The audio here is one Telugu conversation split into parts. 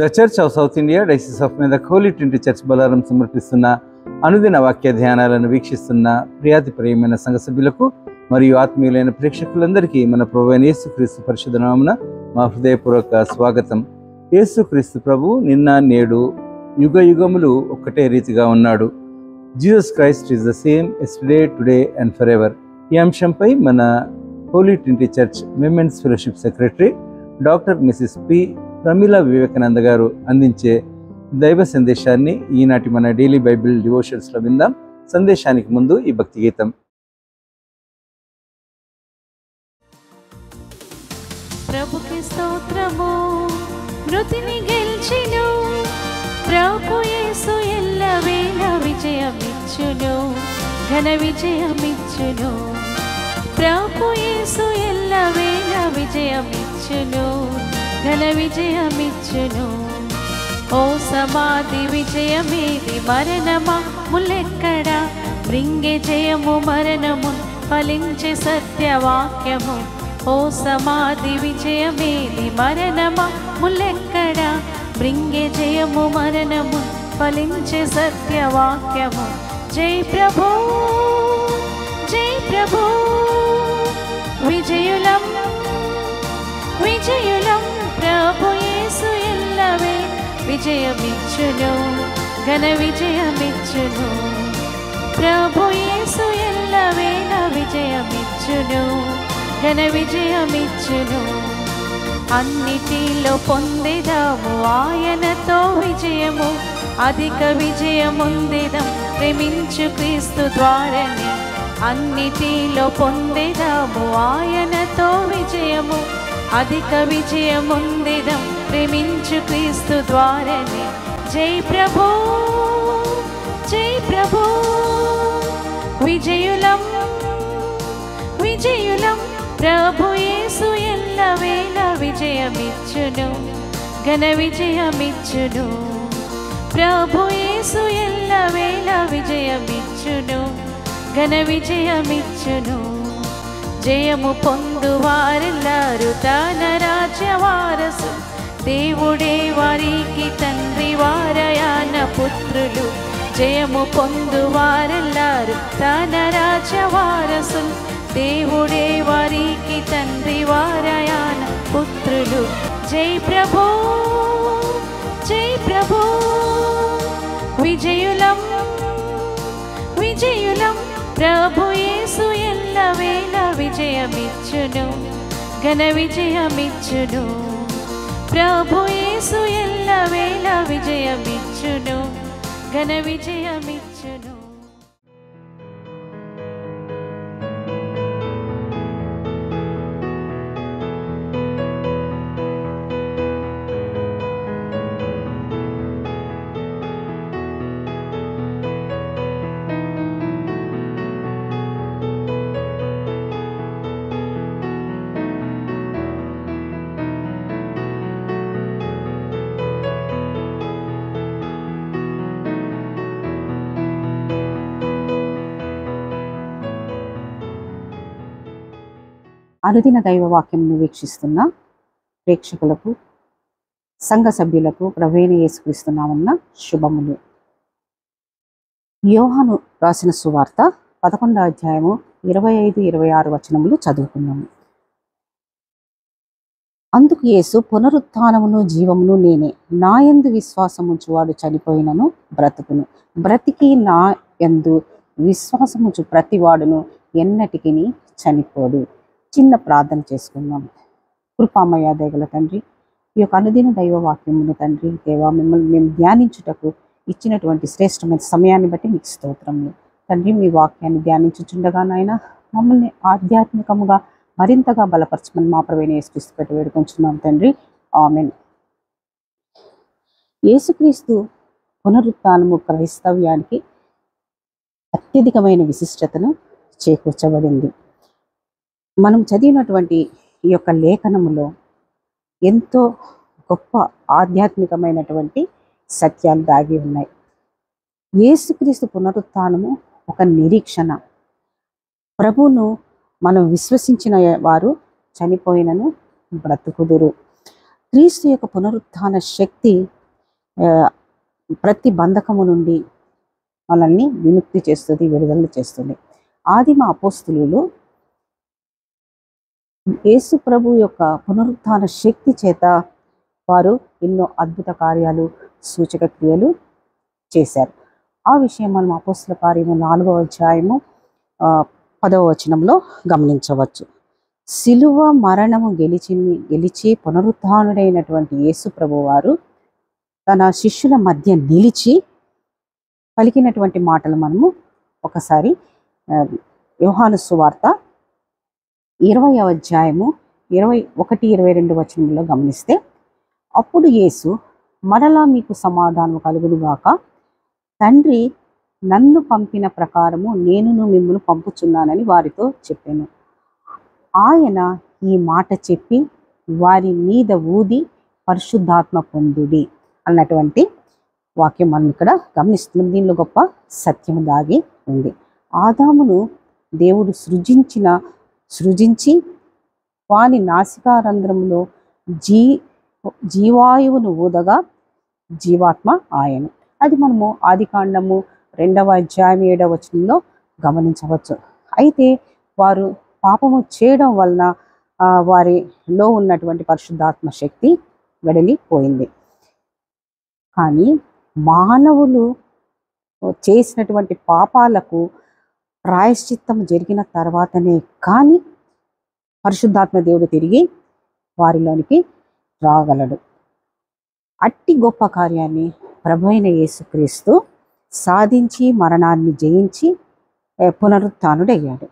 The church of south India diocese of Medak holy Trinity church Balaram సమర్పిస్తున్న అనుదిన వాక్య ధ్యానాలను వీక్షిస్తున్న ప్రియాతి ప్రియమైన సంఘ సభ్యులకు మరియు ఆత్మీయులైన ప్రేక్షకులందరికీ మన ప్రభువైన యేసుక్రీస్తు పరిశుద్ధ నామమున మా హృదయపూర్వక స్వాగతం. యేసుక్రీస్తు ప్రభు నిన్న నేడు యుగ యుగములు ఒక్కటే రీతిగా ఉన్నాడు. Jesus Christ is the same yesterday, today and forever. ఈ అంశంపై మన Holy Trinity Church women's fellowship secretary doctor Mrs P Pramila Vivekananda గారు అందించే దైవ సందేశాన్ని ఈనాటి మన డైలీ బైబిల్ డివోషన్స్లో విందాం. సందేశానికి ముందు ఈ భక్తి గీతం. ప్రభుకి స్తోత్రము, మృతిని గెల్చెను ప్రభు యేసు, ఎల్లవేళ విజయమిచ్చును, ఘన విజయమిచ్చును. ప్రభు యేసు ఎల్లవేళ విజయమిచ్చును, ఘన విజయమిచ్చును. ఓ సమాధి విజయమేది, మరణమా ముల్లెక్కడా? మృంగే జయము మరణము, ఫలించే సత్యవాక్యము. ఓ సమాధి విజయమేది, మరణమా ముల్లెక్కడా? మృంగే జయము మరణము, ఫలించే సత్యవాక్యము. జై ప్రభు, జై ప్రభు, విజయులం విజయులం. ప్రభు యేసు ఎల్లవే విజయమిచ్చును, ఘన విజయమిచ్చును. ప్రభు యేసు ఎల్లవేళ విజయమిచ్చును, ఘన విజయమిచ్చును. అన్నిటిలో పొందేదాము ఆయనతో విజయము, అధిక విజయముందేదం ప్రేమించు క్రీస్తు ద్వారానే. అన్నిటిలో పొందేదాము ఆయనతో విజయము, అధిక విజయముందేదం ప్రేమించు క్రీస్తు ద్వారానే. జై ప్రభు, జై ప్రభు, విజయులం విజయులం. ప్రభు యేసు ఎల్లవేళ విజయమిచ్చును, ఘన విజయమిచ్చును. ప్రభు యేసు ఎల్లవేళ విజయమిచ్చును, ఘన విజయమిచ్చును. జయము పొందువారెల్లారు తన రాజ్య వారసు, దేవుడే వారికి తండ్రి, వారయాన పుత్రులు. జయము పొందువారెల్లారు తన రాజ్య వారసు, దేవుడే వారికి తండ్రి, వారయాన పుత్రులు. జై ప్రభు, జై ప్రభు, విజయులం విజయులం. ప్రభు యేసు ఎల్లవేళ విజయమిచ్చును, ఘన విజయమిచ్చును. ప్రభు యేసు ఎల్లవేళ విజయమిచ్చును, ఘన విజయమిచ్చును. అనుదిన దైవ వాక్యంను వీక్షిస్తున్న ప్రేక్షకులకు, సంఘ సభ్యులకు ప్రభువైన యేసుక్రీస్తు నామమున శుభములు. యోహాను రాసిన సువార్త 11వ అధ్యాయము 25-26 వచనములు చదువుకున్నాము. అందుకు యేసు, పునరుత్థానమును జీవమును నేనే. నా యందు విశ్వాసముంచువాడు చనిపోయినను బ్రతుకును, బ్రతికి నా యందు విశ్వాసముంచు ప్రతివాడును ఎన్నటికి చనిపోడు. చిన్న ప్రార్థన చేసుకుందాం. కృపామయ దయగల తండ్రి, ఈ యొక్క అనుదిన దైవ వాక్యమును తండ్రి దేవా, మిమ్మల్ని మేము ధ్యానించుటకు ఇచ్చినటువంటి శ్రేష్టమైన సమయాన్ని బట్టి మీకు స్తోత్రములు తండ్రి. మీ వాక్యాన్ని ధ్యానించుచుండగా నాయన మమ్మల్ని ఆధ్యాత్మికముగా మరింతగా బలపరచమని మా ప్రభువైన యేసుక్రీస్తు పెట్టి వేడుకొంచున్నాం తండ్రి, ఆమేన్. యేసుక్రీస్తు పునరుత్థానము క్రైస్తవ్యానికి అత్యధికమైన విశిష్టతను చేకూర్చబడింది. మనం చదివినటువంటి ఈ యొక్క లేఖనములో ఎంతో గొప్ప ఆధ్యాత్మికమైనటువంటి సత్యాలు దాగి ఉన్నాయి. యేసుక్రీస్తు పునరుత్థానము ఒక నిరీక్షణ. ప్రభువును మనం విశ్వసించిన వారు చనిపోయినను బ్రతుకుదురు. క్రీస్తు యొక్క పునరుత్థాన శక్తి ప్రతి బంధకము నుండి మనల్ని విముక్తి చేస్తుంది, విడుదల చేస్తుంది. ఆదిమ అపోస్తులు యేసు ప్రభు యొక్క పునరుత్థాన శక్తి చేత వారు ఎన్నో అద్భుత కార్యాలు, సూచక క్రియలు చేశారు. ఆ విషయం మనం అపోస్తుల కార్యము 4వ అధ్యాయము 10వ వచనంలో గమనించవచ్చు. సిలువ మరణము గెలిచి పునరుత్థానుడైనటువంటి యేసు ప్రభు వారు తన శిష్యుల మధ్య నిలిచి పలికినటువంటి మాటలు మనము ఒకసారి యోహాను సువార్త 20వ అధ్యాయము 21-22 వచనంలో గమనిస్తే, అప్పుడు యేసు, మరలా మీకు సమాధానం కలుగునుగాక, తండ్రి నన్ను పంపిన ప్రకారము నేనును మిమ్మల్ని పంపుచున్నానని వారితో చెప్పాను. ఆయన ఈ మాట చెప్పి వారి మీద ఊది పరిశుద్ధాత్మ పొందుడి అన్నటువంటి వాక్యం మనం ఇక్కడ గమనిస్తున్నాం. దీనిలో గొప్ప సత్యము దాగి ఉంది. ఆదామును దేవుడు సృజించి వాని నాసికారంధ్రములో జీవాయువును ఊదగా జీవాత్మ ఆయను. అది మనము ఆదికాండము 2వ అధ్యాయం 7వ వచనంలో గమనించవచ్చు. అయితే వారు పాపము చేయడం వలన వారిలో ఉన్నటువంటి పరిశుద్ధాత్మ శక్తి వెడలిపోయింది. కానీ మానవులు చేసినటువంటి పాపాలకు ప్రాయశ్చిత్తం జరిగిన తర్వాతనే కానీ పరిశుద్ధాత్మ దేవుడు తిరిగి వారిలోనికి రాగలడు. అట్టి గొప్ప కార్యాన్ని ప్రభువైన యేసుక్రీస్తు సాధించి మరణాన్ని జయించి పునరుత్థానుడయ్యాడు.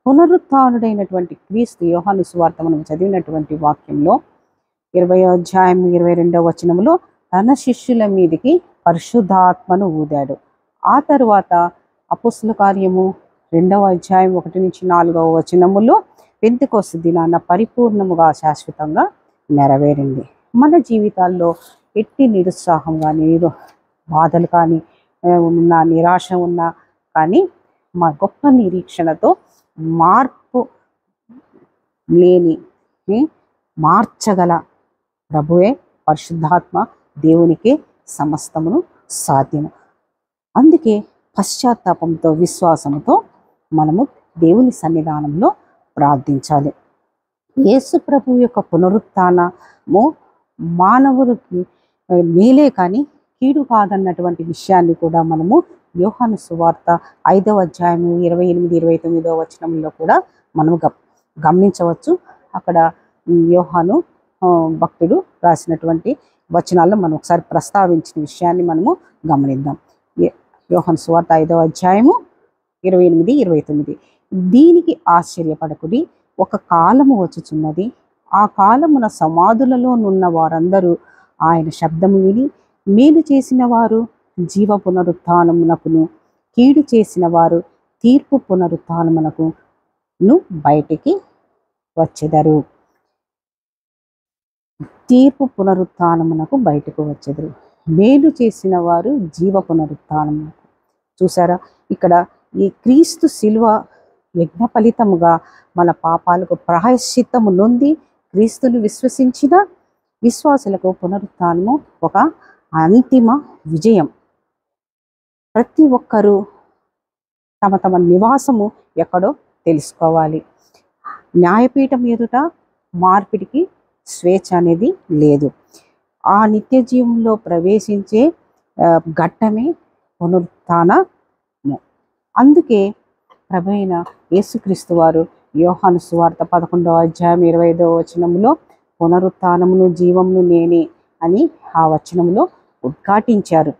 పునరుత్థానుడైనటువంటి క్రీస్తు యోహాను సువార్త మనం చదివినటువంటి వాక్యంలో 20వ అధ్యాయం 22వ వచనంలో తన శిష్యుల మీదకి పరిశుద్ధాత్మను ఊదాడు. ఆ తరువాత అపోస్తుల కార్యము 2వ అధ్యాయం 1-4వ వచనములో పెంతెకొస్తు దినాన పరిపూర్ణముగా శాశ్వతంగా నెరవేరింది. మన జీవితాల్లో ఎట్టి నిరుత్సాహం కానీ, బాధలు కానీ ఉన్నా, నిరాశ ఉన్నా కానీ మా గొప్ప నిరీక్షణతో మార్పు లేని మార్చగల ప్రభువే పరిశుద్ధాత్మ దేవునికే సమస్తమును సాధ్యము. అందుకే పశ్చాత్తాపంతో, విశ్వాసంతో మనము దేవుని సన్నిధానంలో ప్రార్థించాలి. యేసు ప్రభు యొక్క పునరుత్థానము మానవుడికి మేలే కానీ కీడు కాదన్నటువంటి విషయాన్ని కూడా మనము యోహాను సువార్త 5వ అధ్యాయం 28-29వ వచనంలో కూడా మనము గమనించవచ్చు. అక్కడ యోహాను భక్తుడు రాసినటువంటి వచనాల్లో మనం ఒకసారి ప్రస్తావించిన విషయాన్ని మనము గమనిద్దాం. యోహాను సువార్త 5వ అధ్యాయము 28-29. దీనికి ఆశ్చర్యపడకుడి, ఒక కాలము వచ్చుచున్నది, ఆ కాలమున సమాధులలో నున్న వారందరూ ఆయన శబ్దము విని, మేలు చేసిన వారు జీవ పునరుత్థానమునకును, కీడు చేసిన వారు తీర్పు పునరుత్థానమునకును బయటికి వచ్చెదరు. తీర్పు పునరుత్థానమునకు బయటకు వచ్చెదరు. మేలు చేసిన వారు జీవ పునరుత్థానమునకు. చూసారా, ఇక్కడ ఈ క్రీస్తు శిలువ యజ్ఞ ఫలితముగా మన పాపాలకు ప్రాయశ్చిత్తము నొంది క్రీస్తును విశ్వసించిన విశ్వాసులకు పునరుత్థానము ఒక అంతిమ విజయం. ప్రతి ఒక్కరూ తమ తమ నివాసము ఎక్కడో తెలుసుకోవాలి. న్యాయపీఠం ఎదుట మార్పిడికి స్వేచ్ఛ అనేది లేదు. ఆ నిత్య జీవంలో ప్రవేశించే ఘట్టమే పునరుత్థానము. అందుకే ప్రభువైన యేసుక్రీస్తు వారు యోహాను సువార్త 11వ అధ్యాయం 25వ వచనంలో పునరుత్థానమును జీవమును నేనే అని ఆ వచనంలో ఉద్ఘాటించారు.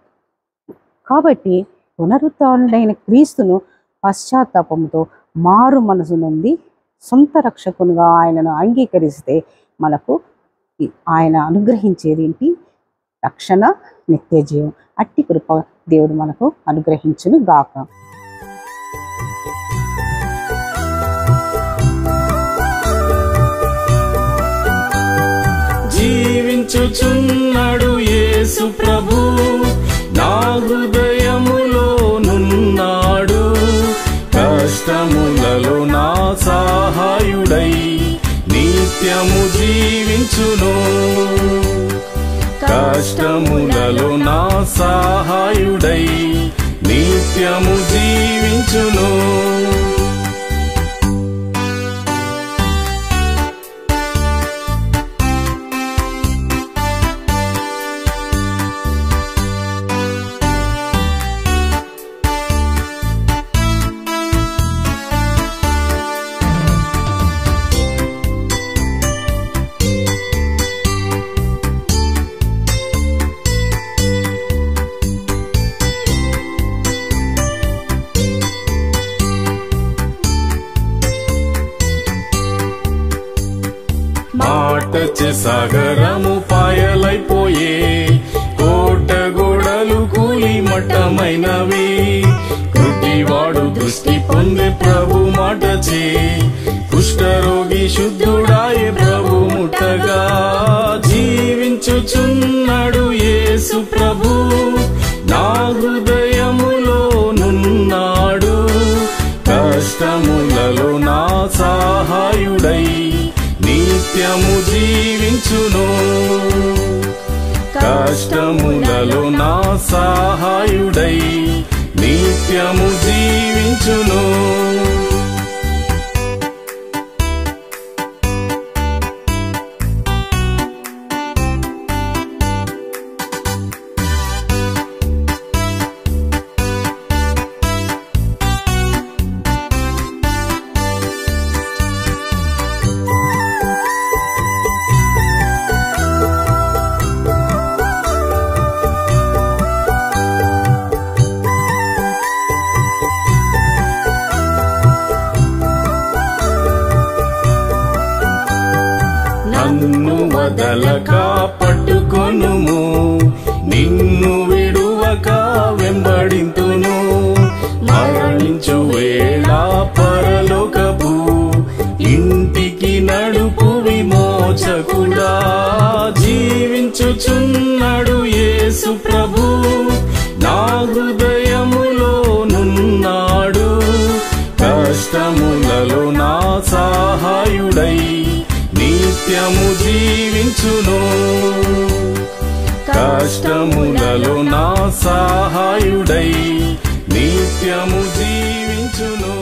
కాబట్టి పునరుత్థానుడైన క్రీస్తును పశ్చాత్తాపంతో మారు మనసు నుండి సొంత రక్షకునిగా ఆయనను అంగీకరిస్తే మనకు ఆయన అనుగ్రహించేది ఏంటి? రక్షణ, నిత్య జీవం. అట్టి కృప దేవుడు మనకు అనుగ్రహించును గాక. జీవించుచున్నాడు యేసు ప్రభు, నా హృదయములో నున్నాడు, కష్టములలో నా సహాయుడై నీ నిత్యము జీవించును. కష్టములలో నా సహాయుడై నిత్యము జీవించును. మాటచే సాగరము పాయలైపోయే, కోట గోడలు కూలి మట్టమైనవి. కృటివాడు దృష్టి పొందే ప్రభు మాటచే, కుష్ఠరోగి శుద్ధుడాయే ప్రభు ముట్టగా. జీవించుచున్నాడు యేసు ప్రభు, నా హృదయములో నున్నాడు. కష్టములలో నా సహాయుడై నిత్యము జీవించును. కష్టములలో నా సహాయుడై నిత్యము జీవించును. నన్ను వదలక పట్టుకొనుము, నిన్ను విడువక వెంబడింతును. మరణించు వేళ పరలోకపు ఇంటికి నడుపు విమోచకుడా. జీవించుచున్నాడు యేసు ప్రభు, నా హృదయములో నున్నాడు. కష్టములలో నా సహాయుడై నిత్యము జీవించును. కష్టములలో నా సహాయుడై నిత్యము జీవించును.